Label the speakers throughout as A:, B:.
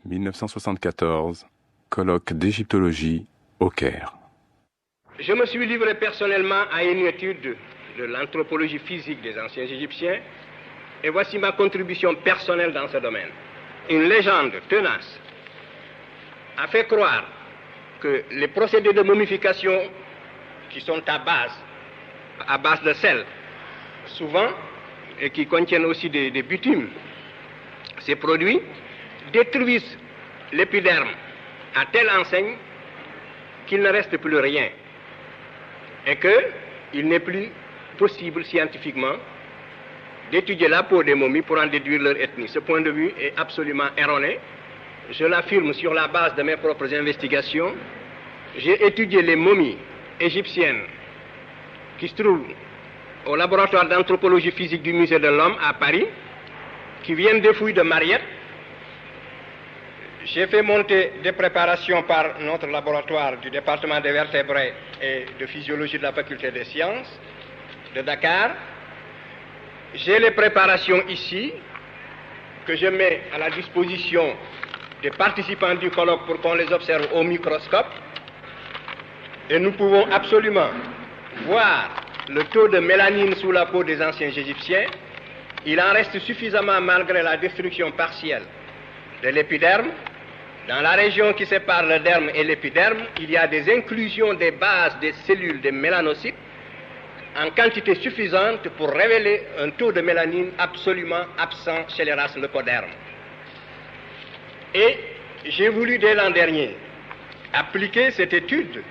A: 1974, colloque d'égyptologie au Caire.
B: Je me suis livré personnellement à une étude de l'anthropologie physique des anciens Égyptiens et voici ma contribution personnelle dans ce domaine. Une légende tenace a fait croire que les procédés de momification qui sont à base de sel, souvent, et qui contiennent aussi des bitumes, ces produits détruisent l'épiderme à telle enseigne qu'il ne reste plus rien et qu'il n'est plus possible scientifiquement d'étudier la peau des momies pour en déduire leur ethnie. Ce point de vue est absolument erroné. Je l'affirme sur la base de mes propres investigations. J'ai étudié les momies égyptiennes qui se trouvent au laboratoire d'anthropologie physique du Musée de l'Homme à Paris, qui viennent des fouilles de Mariette. J'ai fait monter des préparations par notre laboratoire du département des vertébrés et de physiologie de la faculté des sciences de Dakar. J'ai les préparations ici que je mets à la disposition des participants du colloque pour qu'on les observe au microscope. Et nous pouvons absolument voir le taux de mélanine sous la peau des anciens Égyptiens. Il en reste suffisamment malgré la destruction partielle de l'épiderme. Dans la région qui sépare le derme et l'épiderme, il y a des inclusions des bases des cellules des mélanocytes en quantité suffisante pour révéler un taux de mélanine absolument absent chez les races leucodermes. Et j'ai voulu dès l'an dernier appliquer cette étude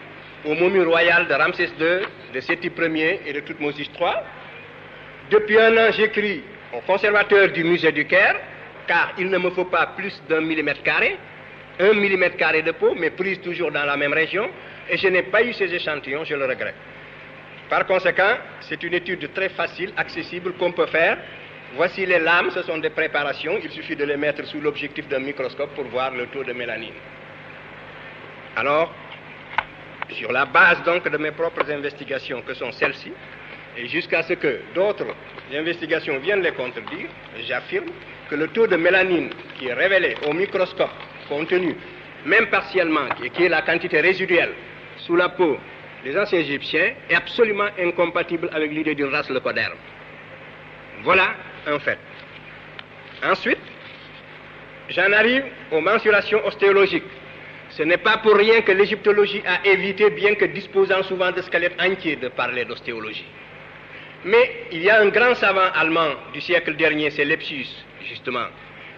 B: aux momies royales de Ramsès II, de Séti Ier et de Toutmoses III. Depuis un an, j'écris au conservateur du musée du Caire, car il ne me faut pas plus d'1 mm², 1 mm² de peau, mais prise toujours dans la même région, et je n'ai pas eu ces échantillons, je le regrette. Par conséquent, c'est une étude très facile, accessible, qu'on peut faire. Voici les lames, ce sont des préparations, il suffit de les mettre sous l'objectif d'un microscope pour voir le taux de mélanine. Alors, sur la base donc de mes propres investigations, que sont celles-ci, et jusqu'à ce que d'autres investigations viennent les contredire, j'affirme que le taux de mélanine qui est révélé au microscope, contenu même partiellement, et qui est la quantité résiduelle sous la peau des anciens Égyptiens, est absolument incompatible avec l'idée d'une race leucoderme. Voilà un fait. Ensuite, j'en arrive aux mensurations ostéologiques. Ce n'est pas pour rien que l'égyptologie a évité, bien que disposant souvent de squelettes entiers, de parler d'ostéologie. Mais il y a un grand savant allemand du siècle dernier, c'est Lepsius, justement,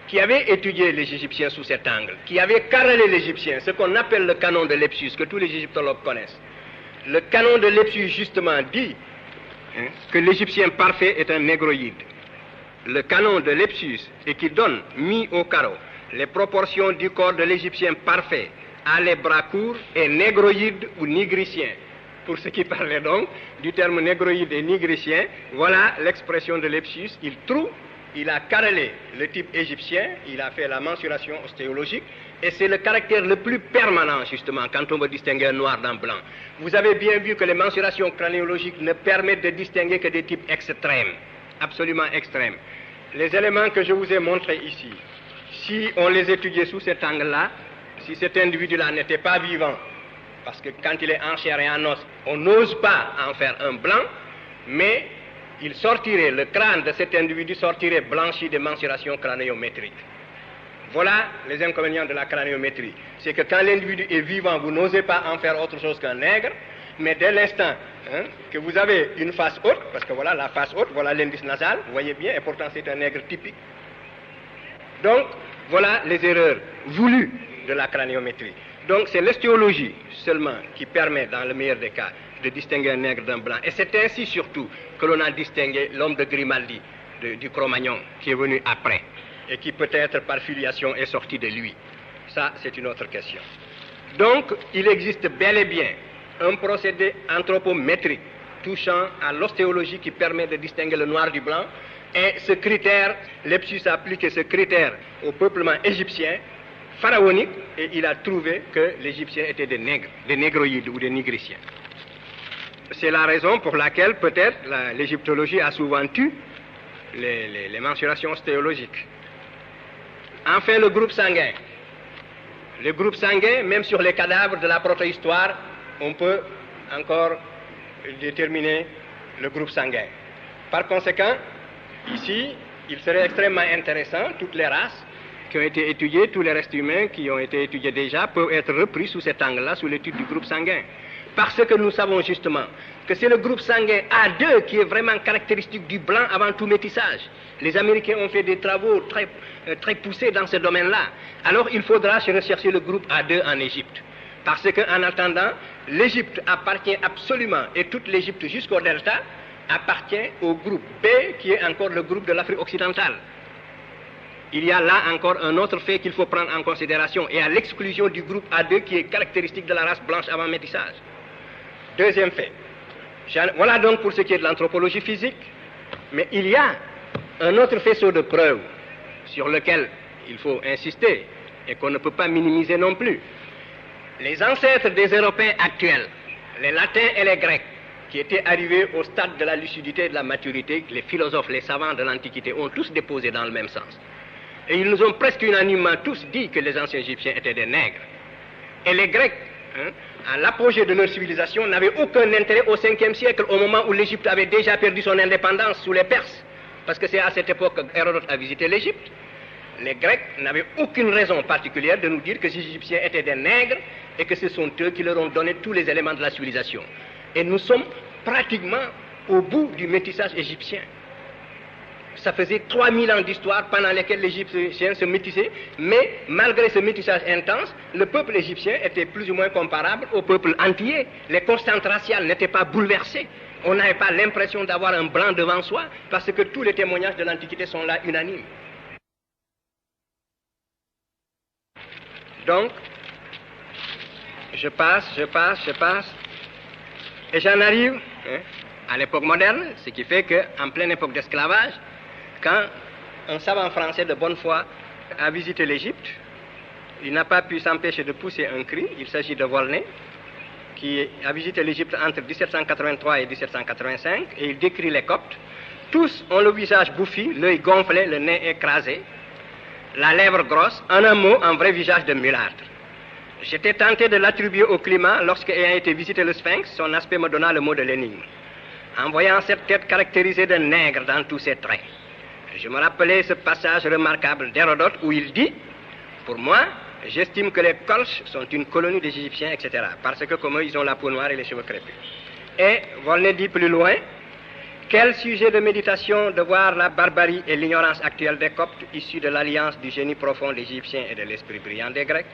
B: qui avait étudié les Égyptiens sous cet angle, qui avait carrelé l'Égyptien, ce qu'on appelle le canon de Lepsius, que tous les égyptologues connaissent. Le canon de Lepsius, justement, dit que l'Égyptien parfait est un négroïde. Le canon de Lepsius, et qui donne, mis au carreau, les proportions du corps de l'Égyptien parfait à les bras courts et négroïde ou nigricien. Pour ceux qui parlaient donc du terme négroïde et nigricien, voilà l'expression de Lepsius. Il a carrelé le type égyptien, il a fait la mensuration ostéologique, et c'est le caractère le plus permanent, justement, quand on veut distinguer un noir d'un blanc. Vous avez bien vu que les mensurations craniologiques ne permettent de distinguer que des types extrêmes, absolument extrêmes. Les éléments que je vous ai montrés ici, si on les étudiait sous cet angle-là, si cet individu-là n'était pas vivant, parce que quand il est en chair et en os, on n'ose pas en faire un blanc, mais il sortirait, le crâne de cet individu sortirait blanchi de mensurations craniométriques. Voilà les inconvénients de la craniométrie. C'est que quand l'individu est vivant, vous n'osez pas en faire autre chose qu'un nègre, mais dès l'instant que vous avez une face haute, parce que voilà la face haute, voilà l'indice nasal, vous voyez bien, et pourtant c'est un nègre typique. Donc, voilà les erreurs voulues de la craniométrie. Donc, c'est l'ostéologie seulement qui permet, dans le meilleur des cas, de distinguer un nègre d'un blanc. Et c'est ainsi surtout que l'on a distingué l'homme de Grimaldi, du Cro-Magnon, qui est venu après, et qui peut-être par filiation est sorti de lui. Ça, c'est une autre question. Donc, il existe bel et bien un procédé anthropométrique touchant à l'ostéologie qui permet de distinguer le noir du blanc. Et ce critère, Lepsius a appliqué ce critère au peuplement égyptien pharaonique, et il a trouvé que l'Égyptien était des nègres, des négroïdes ou des nigriciens. C'est la raison pour laquelle peut-être l'égyptologie a souvent eu les mensurations ostéologiques. Enfin, le groupe sanguin. le groupe sanguin, même sur les cadavres de la protohistoire, on peut encore déterminer le groupe sanguin. Par conséquent, ici, il serait extrêmement intéressant, toutes les races qui ont été étudiées, tous les restes humains qui ont été étudiés déjà, peuvent être repris sous cet angle-là, sous l'étude du groupe sanguin. Parce que nous savons justement que c'est le groupe sanguin A2 qui est vraiment caractéristique du blanc avant tout métissage. Les Américains ont fait des travaux très poussés dans ce domaine-là. Alors il faudra rechercher le groupe A2 en Égypte. Parce qu'en attendant, l'Égypte appartient absolument, et toute l'Égypte jusqu'au delta, appartient au groupe B, qui est encore le groupe de l'Afrique occidentale. Il y a là encore un autre fait qu'il faut prendre en considération, et à l'exclusion du groupe A2 qui est caractéristique de la race blanche avant métissage. Deuxième fait. Voilà donc pour ce qui est de l'anthropologie physique. Mais il y a un autre faisceau de preuves sur lequel il faut insister et qu'on ne peut pas minimiser non plus. Les ancêtres des Européens actuels, les Latins et les Grecs, qui étaient arrivés au stade de la lucidité et de la maturité, les philosophes, les savants de l'Antiquité ont tous déposé dans le même sens. Et ils nous ont presque unanimement tous dit que les anciens Égyptiens étaient des nègres. Et les Grecs, à l'apogée de leur civilisation, n'avaient aucun intérêt au 5e siècle, au moment où l'Égypte avait déjà perdu son indépendance sous les Perses. Parce que c'est à cette époque qu'Hérodote a visité l'Égypte. Les Grecs n'avaient aucune raison particulière de nous dire que les Égyptiens étaient des nègres et que ce sont eux qui leur ont donné tous les éléments de la civilisation. Et nous sommes pratiquement au bout du métissage égyptien. Ça faisait 3000 ans d'histoire pendant lesquels les Égyptiens se métissaient, mais malgré ce métissage intense, le peuple égyptien était plus ou moins comparable au peuple antillais. Les constantes raciales n'étaient pas bouleversées. On n'avait pas l'impression d'avoir un blanc devant soi, parce que tous les témoignages de l'Antiquité sont là unanimes. Donc, je passe, et j'en arrive à l'époque moderne, ce qui fait qu'en pleine époque d'esclavage, quand un savant français de bonne foi a visité l'Égypte, il n'a pas pu s'empêcher de pousser un cri. Il s'agit de Volney, qui a visité l'Égypte entre 1783 et 1785, et il décrit les Coptes. Tous ont le visage bouffi, l'œil gonflé, le nez écrasé, la lèvre grosse, en un mot, un vrai visage de mulâtre. J'étais tenté de l'attribuer au climat lorsque, ayant été visiter le Sphinx, son aspect me donna le mot de l'énigme. En voyant cette tête caractérisée de nègre dans tous ses traits, je me rappelais ce passage remarquable d'Hérodote où il dit, pour moi, j'estime que les Colches sont une colonie des Égyptiens, etc. Parce que comme eux, ils ont la peau noire et les cheveux crépus. Et Volney dit plus loin, quel sujet de méditation de voir la barbarie et l'ignorance actuelle des Coptes, issus de l'alliance du génie profond des Égyptiens et de l'esprit brillant des Grecs,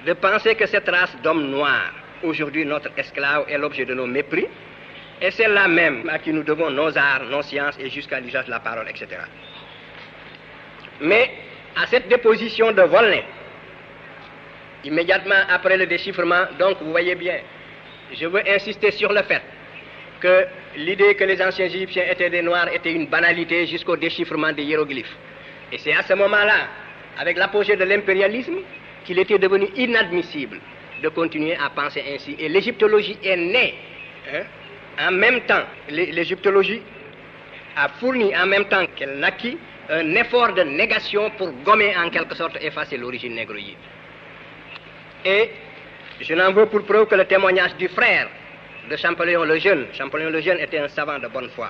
B: de penser que cette race d'hommes noirs, aujourd'hui notre esclave, est l'objet de nos mépris, et c'est là même à qui nous devons nos arts, nos sciences et jusqu'à l'usage de la parole, etc. Mais à cette déposition de Volney, immédiatement après le déchiffrement, donc vous voyez bien, je veux insister sur le fait que l'idée que les anciens Égyptiens étaient des Noirs était une banalité jusqu'au déchiffrement des hiéroglyphes. Et c'est à ce moment-là, avec l'apogée de l'impérialisme, qu'il était devenu inadmissible de continuer à penser ainsi. Et l'égyptologie est née en même temps. L'égyptologie a fourni en même temps qu'elle naquit un effort de négation pour gommer en quelque sorte, effacer l'origine négroïde. Et je n'en veux pour preuve que le témoignage du frère de Champollion le Jeune. Champollion le Jeune était un savant de bonne foi.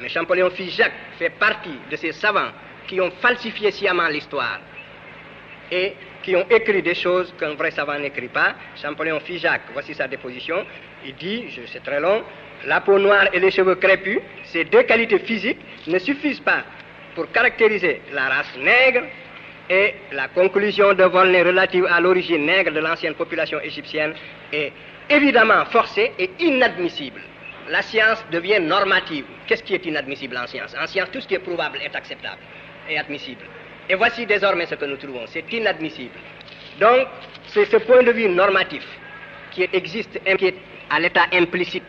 B: Mais Champollion fils Jacques fait partie de ces savants qui ont falsifié sciemment l'histoire et qui ont écrit des choses qu'un vrai savant n'écrit pas. Champollion fils Jacques, voici sa déposition. Il dit, c'est très long, la peau noire et les cheveux crépus, ces deux qualités physiques ne suffisent pas pour caractériser la race nègre, et la conclusion de Volney relative à l'origine nègre de l'ancienne population égyptienne est évidemment forcée et inadmissible. La science devient normative. Qu'est-ce qui est inadmissible en science? En science, tout ce qui est prouvable est acceptable et admissible. Et voici désormais ce que nous trouvons. C'est inadmissible. Donc, c'est ce point de vue normatif qui existe, qui est à l'état implicite,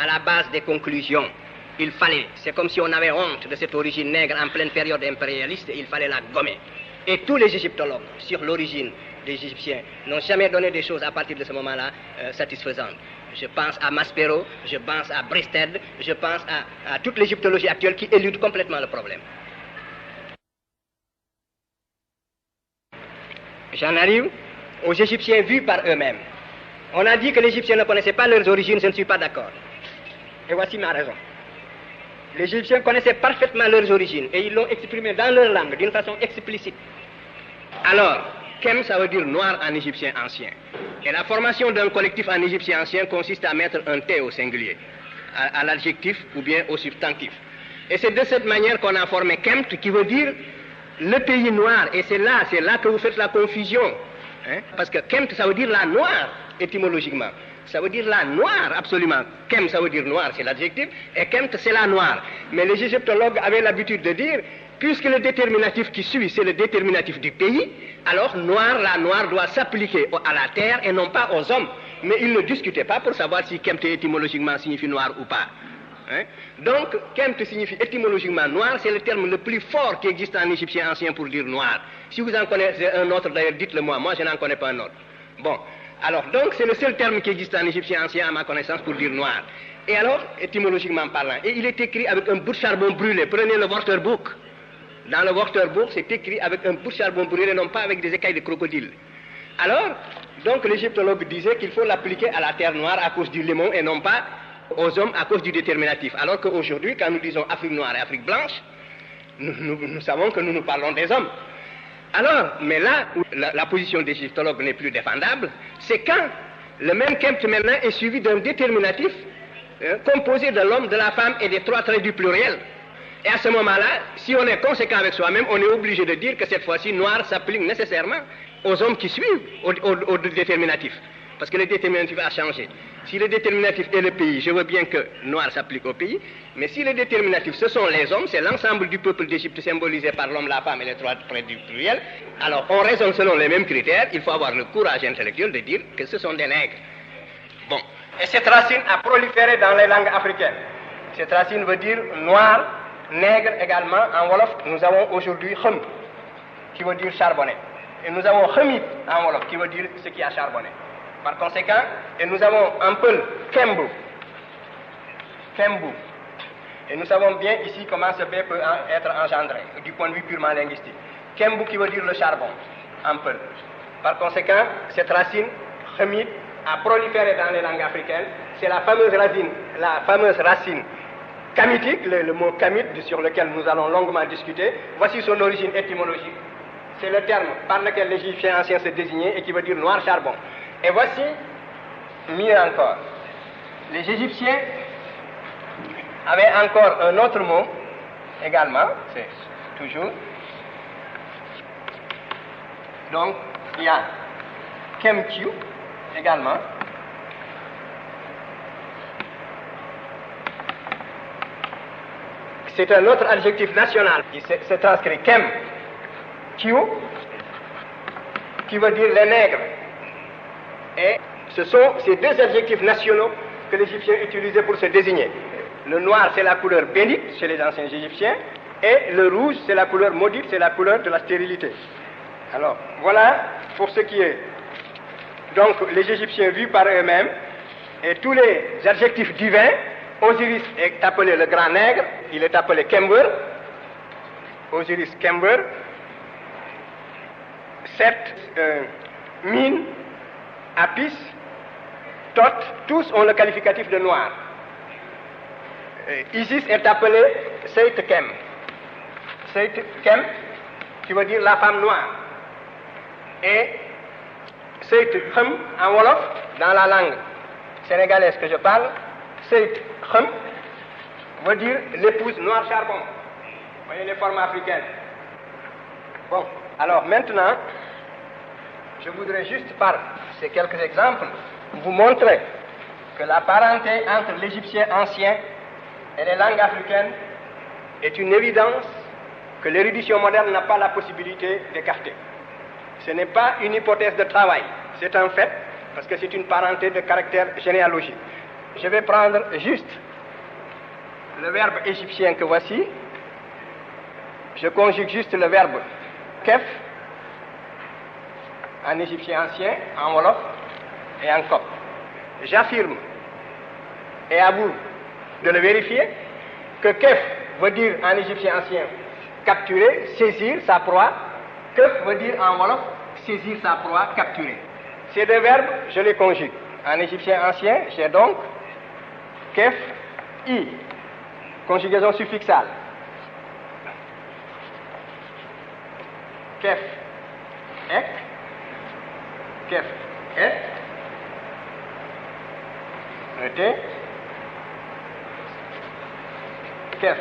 B: à la base des conclusions. Il fallait, c'est comme si on avait honte de cette origine nègre en pleine période impérialiste, et il fallait la gommer. Et tous les égyptologues sur l'origine des Égyptiens n'ont jamais donné des choses à partir de ce moment-là satisfaisantes. Je pense à Maspero, je pense à Bristed, je pense à toute l'égyptologie actuelle qui élude complètement le problème. J'en arrive aux Égyptiens vus par eux-mêmes. On a dit que les Égyptiens ne connaissaient pas leurs origines, je ne suis pas d'accord. Et voici ma raison. Les Égyptiens connaissaient parfaitement leurs origines et ils l'ont exprimé dans leur langue d'une façon explicite. Alors, Kem, ça veut dire noir en égyptien ancien. Et la formation d'un collectif en égyptien ancien consiste à mettre un T au singulier, à l'adjectif ou bien au substantif. Et c'est de cette manière qu'on a formé Kemt, qui veut dire le pays noir. Et c'est là que vous faites la confusion. Hein? Parce que Kemt, ça veut dire la noire, étymologiquement. Ça veut dire la noire, absolument. Kem, ça veut dire noir, c'est l'adjectif, et Kemt, c'est la noire. Mais les égyptologues avaient l'habitude de dire, puisque le déterminatif qui suit, c'est le déterminatif du pays, alors la noire doit s'appliquer à la terre et non pas aux hommes. Mais ils ne discutaient pas pour savoir si Kemt étymologiquement signifie noir ou pas. Hein? Donc, Kemt signifie étymologiquement noir, c'est le terme le plus fort qui existe en égyptien ancien pour dire noir. Si vous en connaissez un autre, d'ailleurs, dites-le moi je n'en connais pas un autre. Bon, alors, donc, c'est le seul terme qui existe en égyptien ancien, à ma connaissance, pour dire noir. Et alors, étymologiquement parlant, et il est écrit avec un bout de charbon brûlé. Prenez le Wörterbuch. Dans le Wörterbuch, c'est écrit avec un bout de charbon brûlé, non pas avec des écailles de crocodile. Alors, donc, l'égyptologue disait qu'il faut l'appliquer à la terre noire à cause du limon et non pas aux hommes à cause du déterminatif. Alors qu'aujourd'hui, quand nous disons Afrique noire et Afrique blanche, nous savons que nous parlons des hommes. Alors, mais là où la position des égyptologues n'est plus défendable, c'est quand le même Kemt maintenant est suivi d'un déterminatif composé de l'homme, de la femme et des trois traits du pluriel. Et à ce moment-là, si on est conséquent avec soi-même, on est obligé de dire que cette fois-ci, noir s'applique nécessairement aux hommes qui suivent au déterminatif. Parce que le déterminatif a changé. Si le déterminatif est le pays, je veux bien que noir s'applique au pays, mais si le déterminatif, ce sont les hommes, c'est l'ensemble du peuple d'Égypte symbolisé par l'homme, la femme et les trois traits du pluriel, alors on raisonne selon les mêmes critères, il faut avoir le courage intellectuel de dire que ce sont des nègres. Bon. Et cette racine a proliféré dans les langues africaines. Cette racine veut dire noir, nègre également. En Wolof, nous avons aujourd'hui Khem, qui veut dire charbonné. Et nous avons Khemit en Wolof, qui veut dire ce qui a charbonné. Par conséquent, et nous avons un peu Kembu. Et nous savons bien ici comment ce B peut être engendré, du point de vue purement linguistique. Kembu qui veut dire le charbon, un peu. Par conséquent, cette racine, Khemit, a proliféré dans les langues africaines. C'est la fameuse racine kamitique, le mot kamit sur lequel nous allons longuement discuter. Voici son origine étymologique. C'est le terme par lequel les Égyptiens anciens se désignaient et qui veut dire noir charbon. Et voici, mieux encore, les Égyptiens avaient encore un autre mot, également, c'est toujours. Donc, il y a Kemkyu, également. C'est un autre adjectif national qui se transcrit Kemkyu, qui veut dire les nègres. Et ce sont ces deux adjectifs nationaux que les Égyptiens utilisaient pour se désigner. Le noir, c'est la couleur bénite chez les anciens Égyptiens, et le rouge, c'est la couleur maudite, c'est la couleur de la stérilité. Alors, voilà pour ce qui est. Donc, les Égyptiens vus par eux-mêmes, et tous les adjectifs divins, Osiris est appelé le grand nègre, il est appelé Kember, Osiris Kember, Set, Min, Apis, Thoth, tous ont le qualificatif de noir. Isis est appelé Seit Kem. Seit Kem, qui veut dire la femme noire. Et Seit Khem, en Wolof, dans la langue sénégalaise que je parle, Seit Khem veut dire l'épouse noir charbon. Vous voyez les formes africaines. Bon, alors maintenant, je voudrais juste par ces quelques exemples vous montrer que la parenté entre l'égyptien ancien et les langues africaines est une évidence que l'érudition moderne n'a pas la possibilité d'écarter. Ce n'est pas une hypothèse de travail, c'est un fait, parce que c'est une parenté de caractère généalogique. Je vais prendre juste le verbe égyptien que voici. Je conjugue juste le verbe kef en égyptien ancien, en wolof et en copte. J'affirme, et à vous de le vérifier, que kef veut dire en égyptien ancien capturer, saisir sa proie. Kef veut dire en wolof saisir sa proie, capturer. Ces deux verbes, je les conjugue. En égyptien ancien, j'ai donc kef, i, conjugaison suffixale. Kef, ek, kef, et, notez, kef,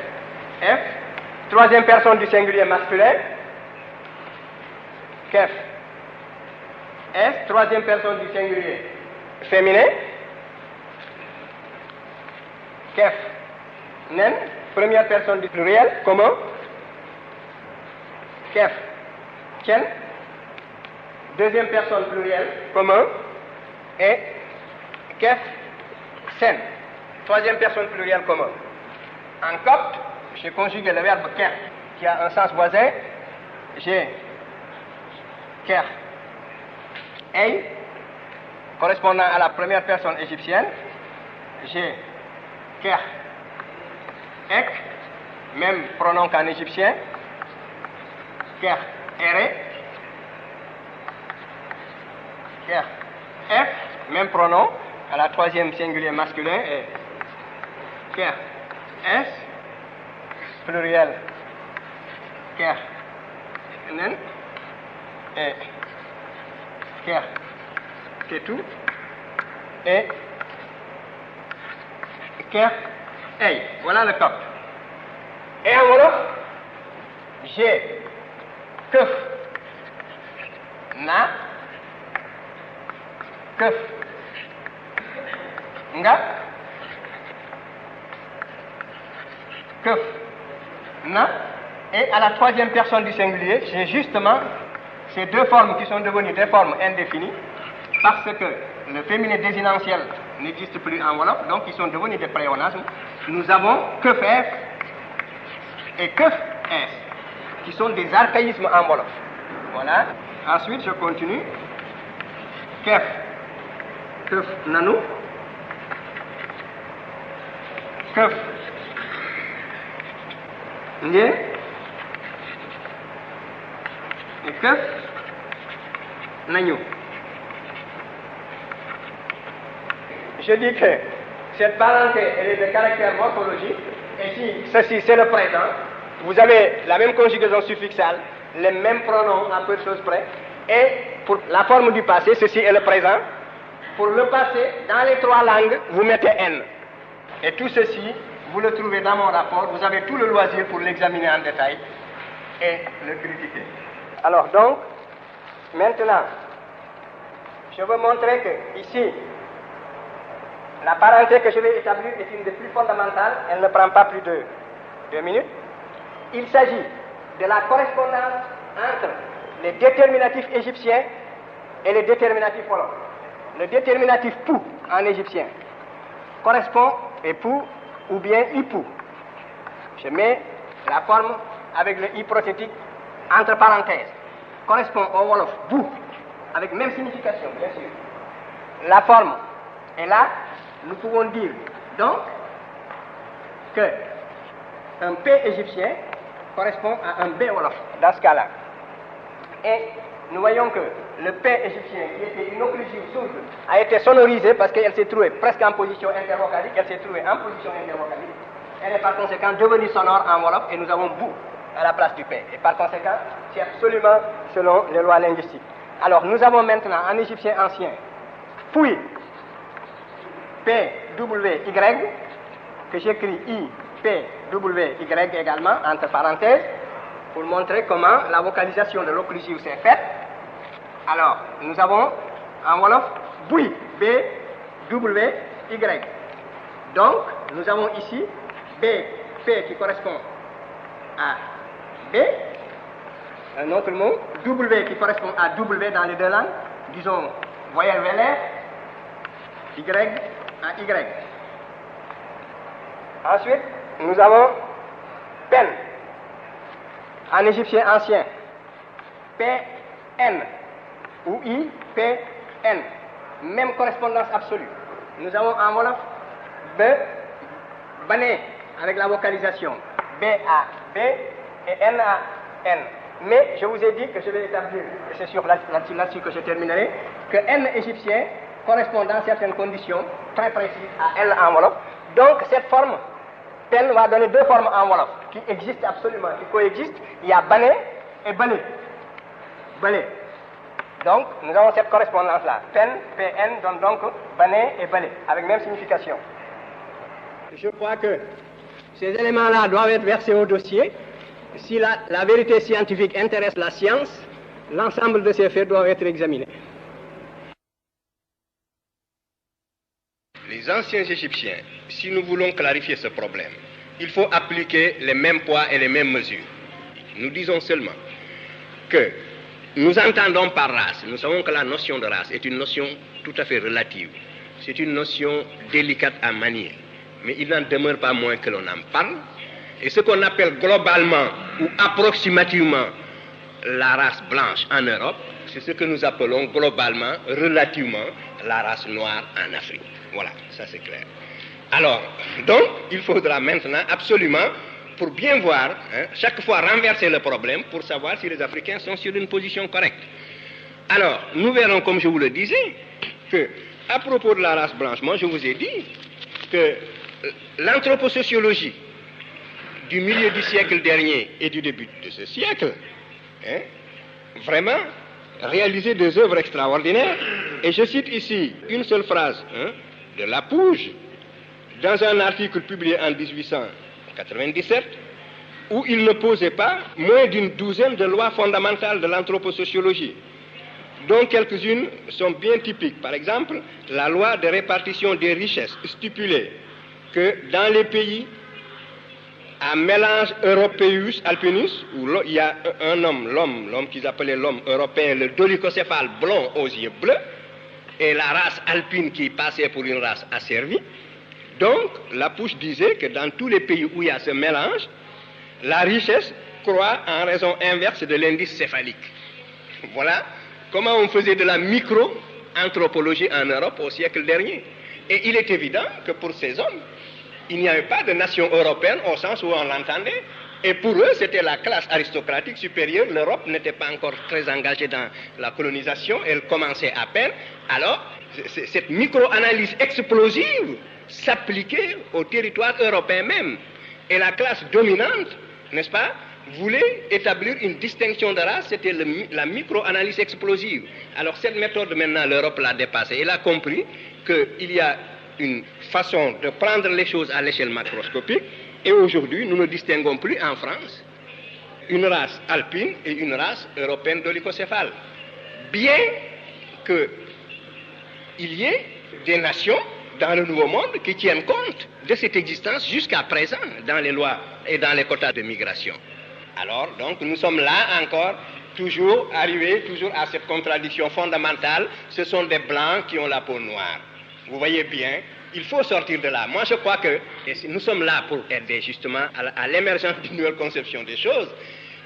B: f, troisième personne du singulier masculin, kef, s, troisième personne du singulier féminin, kef, nen, première personne du pluriel commun, kef, ken, deuxième personne pluriel commun, et kef, sen, troisième personne pluriel commun. En copte, j'ai conjugué le verbe ker, qui a un sens voisin. J'ai ker, ei, correspondant à la première personne égyptienne. J'ai ker, ek, même pronom qu'en égyptien. Ker, ere, ker, f, même pronom à la troisième singulier masculin. Et ker, s, pluriel, ker, nen, et ker, ketou, et ker, ei. Voilà le copte. Et en wolof, j'ai keuf, na, keuf, nga, keuf, na, et à la troisième personne du singulier, j'ai justement ces deux formes qui sont devenues des formes indéfinies parce que le féminin désinentiel n'existe plus en wolof, donc ils sont devenus des pléonasmes. Nous avons keuf f et keuf s qui sont des archaïsmes en wolof. Voilà. Ensuite, je continue. Kef, keuf nanu, keuf Ndié et keuf nañu. Je dis que cette parenté elle est de caractère morphologique et si ceci c'est le présent, vous avez la même conjugaison suffixale, les mêmes pronoms à peu de choses près et pour la forme du passé, ceci est le présent. Pour le passé, dans les trois langues, vous mettez N. Et tout ceci, vous le trouvez dans mon rapport, vous avez tout le loisir pour l'examiner en détail et le critiquer. Alors donc, maintenant, je veux montrer que ici, la parenté que je vais établir est une des plus fondamentales, elle ne prend pas plus de 2 minutes. Il s'agit de la correspondance entre les déterminatifs égyptiens et les déterminatifs wolof. Le déterminatif pou en égyptien correspond à pou ou bien ipou. Je mets la forme avec le i prothétique entre parenthèses. Correspond au wolof bou avec même signification, bien sûr. La forme est là. Nous pouvons dire donc que un P égyptien correspond à un B wolof dans ce cas-là. Et nous voyons que le P égyptien, qui était une occlusive sourde, a été sonorisé parce qu'elle s'est trouvée presque en position intervocalique, elle s'est trouvée en position intervocalique. Elle est par conséquent devenue sonore en wolof et nous avons bou à la place du P. Et par conséquent, c'est absolument selon les lois linguistiques. Alors nous avons maintenant en égyptien ancien, Pouy, P, W, Y, que j'écris I, P, W, Y également, entre parenthèses, pour montrer comment la vocalisation de l'occlusive s'est faite. Alors, nous avons en wolof Bouy, B, W, Y. Donc, nous avons ici B, P qui correspond à B, un autre mot, W qui correspond à W dans les deux langues, disons voyelle vélaire, Y à Y. Ensuite, nous avons pen, en égyptien ancien, P-N, ou I-P-N, même correspondance absolue. Nous avons en wolof B, bané, avec la vocalisation B-A-B et N-A-N. Mais je vous ai dit que je vais établir, et c'est là-dessus que je terminerai, que n égyptien correspond dans certaines conditions très précises à n enveloppe. Donc cette forme, pen va donner deux formes enveloppe qui existent absolument, qui coexistent. Il y a bané et balé. Balé. Donc nous avons cette correspondance-là. Pen, PN donne donc bané et balé, avec même signification. Je crois que ces éléments-là doivent être versés au dossier. Si la vérité scientifique intéresse la science, l'ensemble de ces faits doivent être examinés. Les anciens Égyptiens, si nous voulons clarifier ce problème, il faut appliquer les mêmes poids et les mêmes mesures. Nous disons seulement que nous entendons par race, nous savons que la notion de race est une notion tout à fait relative. C'est une notion délicate à manier. Mais il n'en demeure pas moins que l'on en parle. Et ce qu'on appelle globalement ou approximativement la race blanche en Europe, c'est ce que nous appelons globalement, relativement, la race noire en Afrique. Voilà, ça c'est clair. Alors, donc, il faudra maintenant absolument, pour bien voir, chaque fois renverser le problème pour savoir si les Africains sont sur une position correcte. Alors, nous verrons, comme je vous le disais, que à propos de la race blanche, moi je vous ai dit que l'anthroposociologie du milieu du siècle dernier et du début de ce siècle, vraiment réalisé des œuvres extraordinaires. Et je cite ici une seule phrase de Lapouge dans un article publié en 1897 où il ne posait pas moins d'une douzaine de lois fondamentales de l'anthroposociologie, dont quelques-unes sont bien typiques. Par exemple, la loi de répartition des richesses stipulait que dans les pays à mélange europeus alpinus, où il y a un homme, l'homme qu'ils appelaient l'homme européen, le dolichocéphale blond aux yeux bleus, et la race alpine qui passait pour une race asservie. Donc, Lapouche disait que dans tous les pays où il y a ce mélange, la richesse croît en raison inverse de l'indice céphalique. Voilà comment on faisait de la micro-anthropologie en Europe au siècle dernier. Et il est évident que pour ces hommes, il n'y avait pas de nation européenne au sens où on l'entendait. Et pour eux, c'était la classe aristocratique supérieure. L'Europe n'était pas encore très engagée dans la colonisation. Elle commençait à peine. Alors, cette micro-analyse explosive s'appliquait au territoire européen même. Et la classe dominante, n'est-ce pas, voulait établir une distinction de race. C'était la micro-analyse explosive. Alors, cette méthode, maintenant, l'Europe l'a dépassée. Elle a compris qu'il y a une façon de prendre les choses à l'échelle macroscopique, et aujourd'hui nous ne distinguons plus en France une race alpine et une race européenne dolichocéphale. Bien qu'il y ait des nations dans le Nouveau Monde qui tiennent compte de cette existence jusqu'à présent dans les lois et dans les quotas de migration. Alors donc nous sommes là encore, toujours arrivés à cette contradiction fondamentale. Ce sont des blancs qui ont la peau noire. Vous voyez bien, il faut sortir de là. Moi, je crois que nous sommes là pour aider justement à l'émergence d'une nouvelle conception des choses.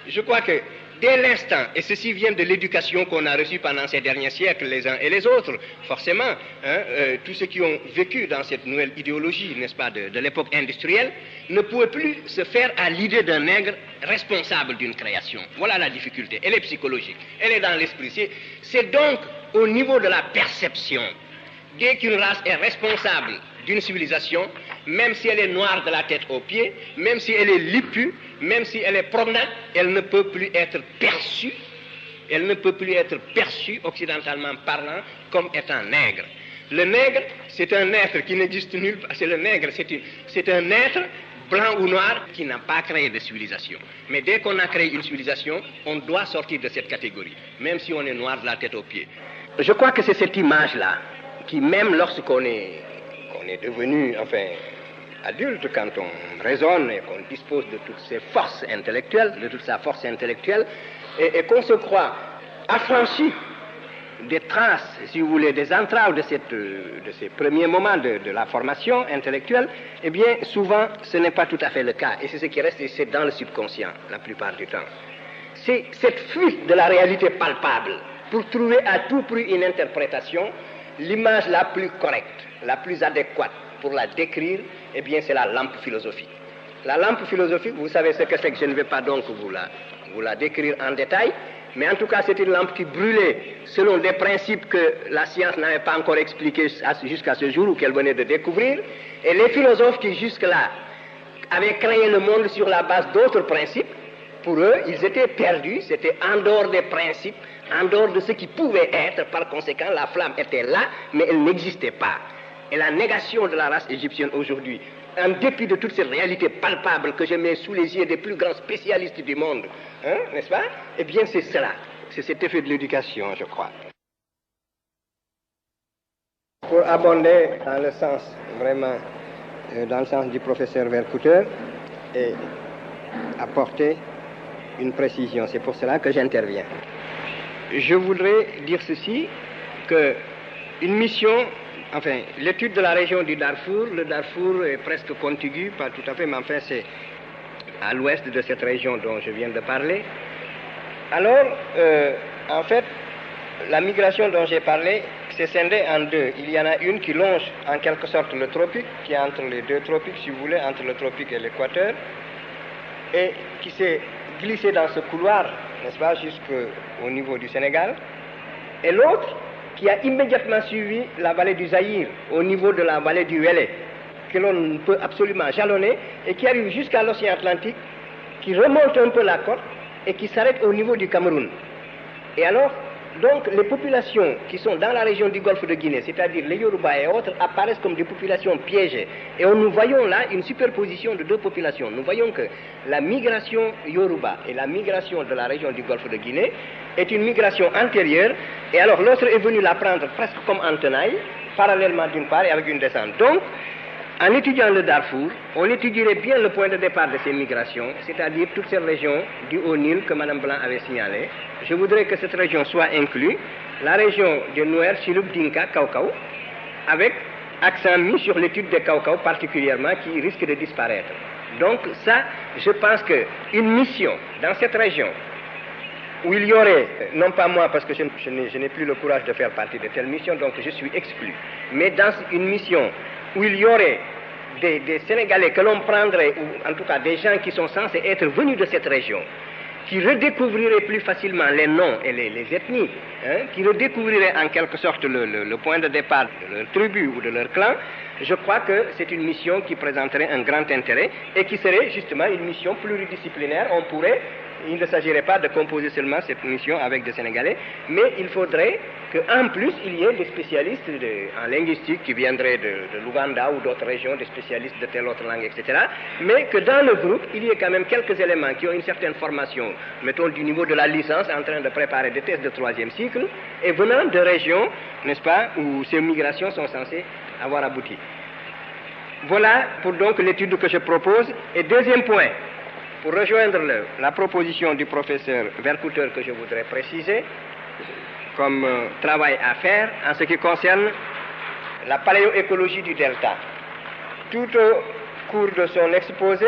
B: Je crois que dès l'instant, et ceci vient de l'éducation qu'on a reçue pendant ces derniers siècles, les uns et les autres, forcément, tous ceux qui ont vécu dans cette nouvelle idéologie, n'est-ce pas, de l'époque industrielle, ne pouvaient plus se faire à l'idée d'un nègre responsable d'une création. Voilà la difficulté. Elle est psychologique, elle est dans l'esprit. C'est donc au niveau de la perception. Dès qu'une race est responsable d'une civilisation, même si elle est noire de la tête aux pieds, même si elle est lipue, même si elle est promenade, elle ne peut plus être perçue, occidentalement parlant, comme étant nègre. Le nègre, c'est un être qui n'existe nulle part. C'est un être blanc ou noir qui n'a pas créé de civilisation. Mais dès qu'on a créé une civilisation, on doit sortir de cette catégorie, même si on est noir de la tête aux pieds. Je crois que c'est cette image-là qui, même lorsqu'on est devenu, adulte, quand on raisonne et qu'on dispose de toutes ses forces intellectuelles, de toute sa force intellectuelle, et qu'on se croit affranchi des traces, si vous voulez, des entraves de ces premiers moments de la formation intellectuelle, eh bien, souvent, ce n'est pas tout à fait le cas. Et c'est ce qui reste, et c'est dans le subconscient, la plupart du temps. C'est cette fuite de la réalité palpable pour trouver à tout prix une interprétation. L'image la plus correcte, la plus adéquate pour la décrire, eh bien, c'est la lampe philosophique. La lampe philosophique, vous savez ce que c'est, que je ne vais pas donc vous vous la décrire en détail, mais en tout cas, c'est une lampe qui brûlait selon des principes que la science n'avait pas encore expliqués jusqu'à ce jour ou qu'elle venait de découvrir. Et les philosophes qui jusque-là avaient créé le monde sur la base d'autres principes, pour eux, ils étaient perdus, c'était en dehors des principes, en dehors de ce qui pouvait être. Par conséquent, la flamme était là, mais elle n'existait pas. Et la négation de la race égyptienne aujourd'hui, en dépit de toutes ces réalités palpables que je mets sous les yeux des plus grands spécialistes du monde, hein, n'est-ce pas? Eh bien, c'est cela. C'est cet effet de l'éducation, je crois. Pour abonder dans le sens, vraiment, dans le sens du professeur Vercouter, et apporter une précision. C'est pour cela que j'interviens. Je voudrais dire ceci, que une mission, enfin, l'étude de la région du Darfour, le Darfour est presque contigu, pas tout à fait, mais enfin c'est à l'ouest de cette région dont je viens de parler. Alors, en fait, la migration dont j'ai parlé s'est scindée en deux. Il y en a une qui longe en quelque sorte le tropique, qui est entre les deux tropiques, si vous voulez, entre le tropique et l'équateur, et qui s'est glissée dans ce couloir, n'est-ce pas, jusqu'au niveau du Sénégal, et l'autre qui a immédiatement suivi la vallée du Zaïre, au niveau de la vallée du Wélé, que l'on peut absolument jalonner, et qui arrive jusqu'à l'océan Atlantique, qui remonte un peu la côte, et qui s'arrête au niveau du Cameroun. Et alors, donc, les populations qui sont dans la région du golfe de Guinée, c'est-à-dire les Yoruba et autres, apparaissent comme des populations piégées. Et nous voyons là une superposition de deux populations. Nous voyons que la migration Yoruba et la migration de la région du golfe de Guinée est une migration antérieure, et alors l'autre est venu la prendre presque comme en tenaille, parallèlement d'une part et avec une descente. Donc, en étudiant le Darfour, on étudierait bien le point de départ de ces migrations, c'est-à-dire toute cette région du Haut-Nil que Mme Blanc avait signalée. Je voudrais que cette région soit inclue, la région de Nouer, Chiluk, Dinka, Kaukau, avec accent mis sur l'étude des Kaukau particulièrement qui risque de disparaître. Donc ça, je pense qu'une mission dans cette région, où il y aurait, non pas moi parce que je n'ai plus le courage de faire partie de telle mission, donc je suis exclu, mais dans une mission où il y aurait des Sénégalais que l'on prendrait, ou en tout cas des gens qui sont censés être venus de cette région, qui redécouvriraient plus facilement les noms et les ethnies, hein, qui redécouvriraient en quelque sorte le point de départ de leur tribu ou de leur clan, je crois que c'est une mission qui présenterait un grand intérêt et qui serait justement une mission pluridisciplinaire. Il ne s'agirait pas de composer seulement cette mission avec des Sénégalais, mais il faudrait qu'en plus, il y ait des spécialistes en linguistique qui viendraient de l'Ouganda ou d'autres régions, des spécialistes de telle autre langue, etc. Mais que dans le groupe, il y ait quand même quelques éléments qui ont une certaine formation, mettons du niveau de la licence, en train de préparer des thèses de 3e cycle, et venant de régions, n'est-ce pas, où ces migrations sont censées avoir abouti. Voilà pour donc l'étude que je propose. Et deuxième point, pour rejoindre la proposition du professeur Vercouter que je voudrais préciser comme travail à faire en ce qui concerne la paléoécologie du delta. Tout au cours de son exposé,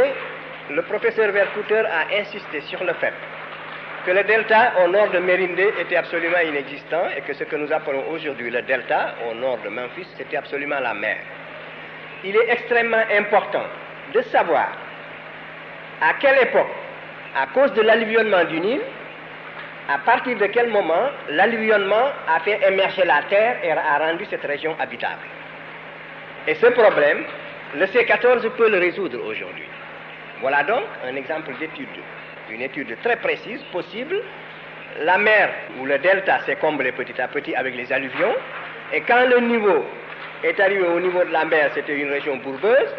B: le professeur Vercouter a insisté sur le fait que le delta au nord de Mérindé était absolument inexistant et que ce que nous appelons aujourd'hui le delta au nord de Memphis, c'était absolument la mer. Il est extrêmement important de savoir à quelle époque, à cause de l'alluvionnement du Nil, à partir de quel moment l'alluvionnement a fait émerger la terre et a rendu cette région habitable. Et ce problème, le C14 peut le résoudre aujourd'hui. Voilà donc un exemple d'étude, une étude très précise, possible. La mer ou le delta s'est comblé petit à petit avec les alluvions, et quand le niveau est arrivé au niveau de la mer, c'était une région bourbeuse,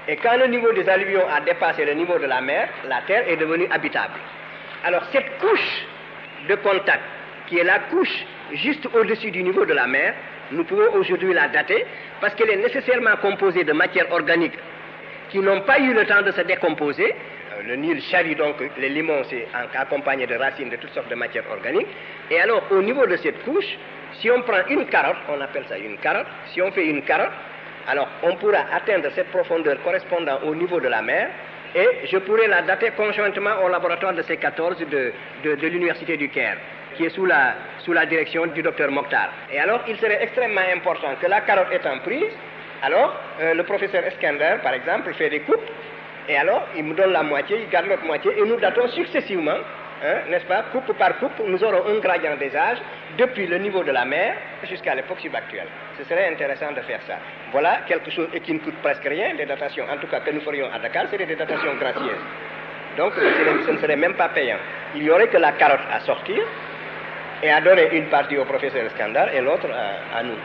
B: et quand le niveau des alluvions a dépassé le niveau de la mer, la terre est devenue habitable. Alors cette couche de contact, qui est la couche juste au-dessus du niveau de la mer, nous pouvons aujourd'hui la dater, parce qu'elle est nécessairement composée de matières organiques qui n'ont pas eu le temps de se décomposer. Le Nil charrie donc les limons, c'est accompagné de racines de toutes sortes de matières organiques. Et alors, au niveau de cette couche, si on prend une carotte, on appelle ça une carotte, si on fait une carotte, alors on pourra atteindre cette profondeur correspondant au niveau de la mer, et je pourrais la dater conjointement au laboratoire de C14 de l'Université du Caire, qui est sous la direction du docteur Mokhtar. Et alors, il serait extrêmement important que la carotte étant prise, alors le professeur Eskender, par exemple, fait des coupes, et alors il me donne la moitié, il garde l'autre moitié, et nous datons successivement, n'est-ce pas, coupe par coupe, nous aurons un gradient des âges depuis le niveau de la mer jusqu'à l'époque subactuelle. Ce serait intéressant de faire ça. Voilà quelque chose et qui ne coûte presque rien, des datations, en tout cas que nous ferions à Dakar, c'est des datations gracieuses. Donc ce ne serait même pas payant. Il n'y aurait que la carotte à sortir et à donner une partie au professeur Skandar et l'autre à nous.